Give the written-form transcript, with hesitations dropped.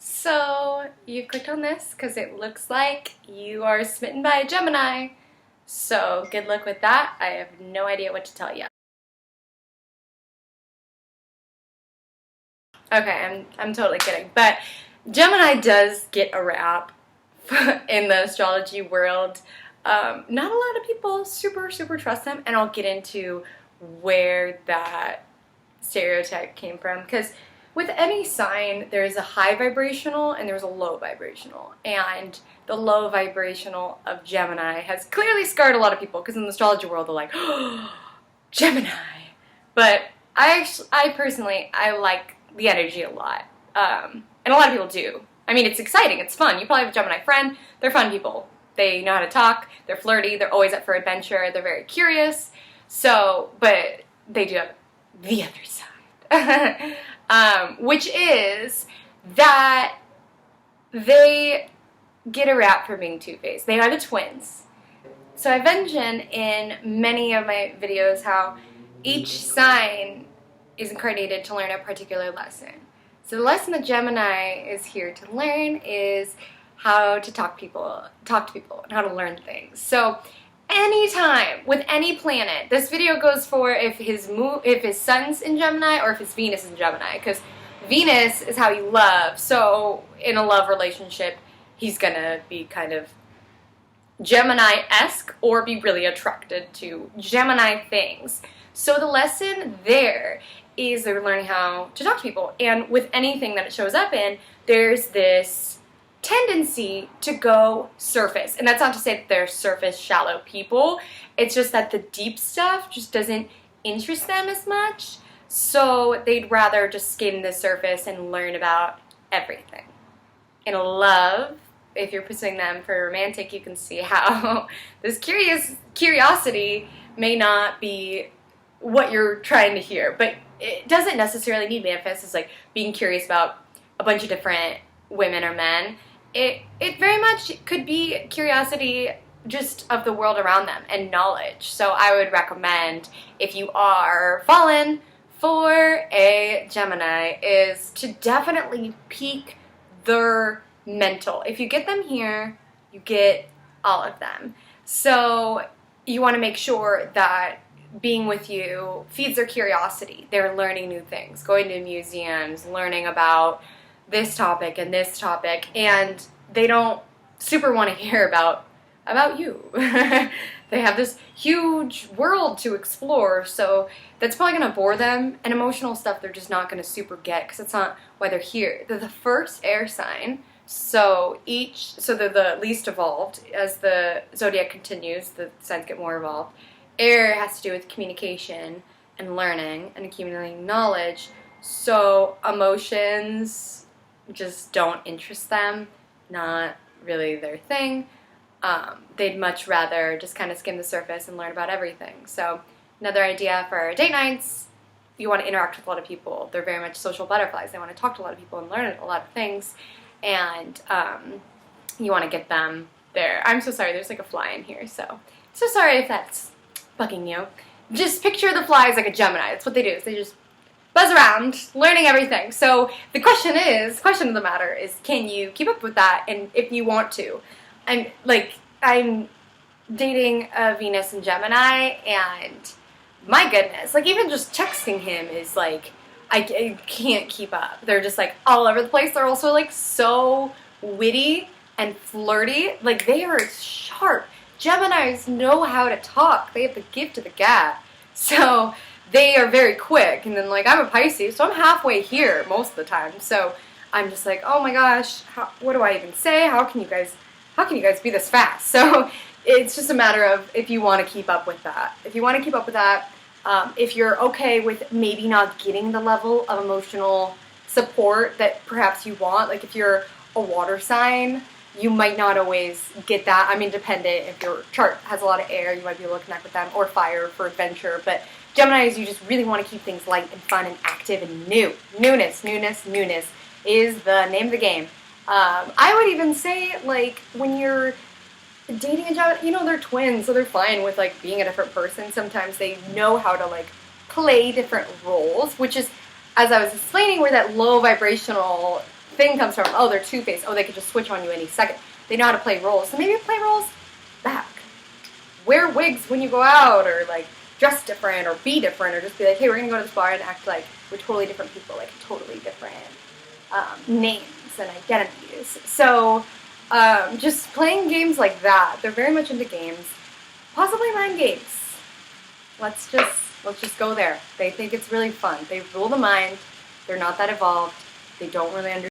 So you clicked on this because it looks like you are smitten by a Gemini. So good luck with that. I have no idea what to tell you. Okay, I'm totally kidding. But Gemini does get a rap in the astrology world. Not a lot of people super trust them, and I'll get into where that stereotype came from, because with any sign there's a high vibrational and there's a low vibrational, and the low vibrational of Gemini has clearly scarred a lot of people, because in the astrology world they're like, oh, Gemini. But I personally like the energy a lot, and a lot of people do. I mean, it's exciting, it's fun. You probably have a Gemini friend. They're fun people. They know how to talk, they're flirty, they're always up for adventure, they're very curious. So, but they do have the other side, which is that they get a rap for being two-faced. They are the twins. So I've mentioned in many of my videos how each sign is incarnated to learn a particular lesson. So the lesson that Gemini is here to learn is how to talk to people and how to learn things. So anytime with any planet, this video goes for if his sun's in Gemini or if his Venus is in Gemini, because Venus is how you love. So in a love relationship, he's gonna be kind of Gemini-esque or be really attracted to Gemini things. So the lesson there is they're learning how to talk to people, and with anything that it shows up in, there's this tendency to go surface. And that's not to say that they're surface shallow people, it's just that the deep stuff just doesn't interest them as much, so they'd rather just skim the surface and learn about everything. In love, if you're pursuing them for romantic, you can see how this curiosity may not be what you're trying to hear, but it doesn't necessarily need manifest as like being curious about a bunch of different women or men. It very much could be curiosity just of the world around them and knowledge. So I would recommend, if you are fallen for a Gemini, is to definitely pique their mental. If you get them here, you get all of them. So you want to make sure that being with you feeds their curiosity. They're learning new things, going to museums, learning about this topic and this topic, and they don't super want to hear about you. They have this huge world to explore, so that's probably going to bore them, and emotional stuff they're just not going to super get, because it's not why they're here. They're the first air sign, so they're the least evolved. As the zodiac continues, the signs get more evolved. Air has to do with communication and learning and accumulating knowledge, so emotions just don't interest them, not really their thing. They'd much rather just kind of skim the surface and learn about everything. So another idea for date nights, you want to interact with a lot of people. They're very much social butterflies. They want to talk to a lot of people and learn a lot of things, and you want to get them there. I'm so sorry, there's like a fly in here, so sorry if that's bugging you. Just picture the flies like a Gemini. That's what they do, is they just buzz around, learning everything. So the question of the matter is, can you keep up with that? And if you want to, I'm dating a Venus in Gemini, and my goodness, like even just texting him is like, I can't keep up. They're just like all over the place. They're also like so witty and flirty. Like they are sharp. Geminis know how to talk. They have the gift of the gab. So they are very quick, and then like I'm a Pisces, so I'm halfway here most of the time. So I'm just like, oh my gosh, what do I even say? How can you guys be this fast? So it's just a matter of if you want to keep up with that. If you want to keep up with that, if you're okay with maybe not getting the level of emotional support that perhaps you want, like if you're a water sign, you might not always get that. I mean, dependent, if your chart has a lot of air, you might be able to connect with them, or fire for adventure. But Geminis, you just really want to keep things light and fun and active and new. Newness is the name of the game. I would even say, like, when you're dating a Gemini, you know, they're twins, so they're fine with, like, being a different person. Sometimes they know how to, like, play different roles, which is, as I was explaining, where that low vibrational thing comes from. Oh, they're two-faced. Oh, they could just switch on you any second. They know how to play roles. So maybe play roles back. Wear wigs when you go out, or like dress different, or be different, or just be like, hey, we're gonna go to this bar and act like we're totally different people, like totally different names and identities. So just playing games like that. They're very much into games, possibly mind games. Let's just go there. They think it's really fun. They rule the mind. They're not that evolved. They don't really understand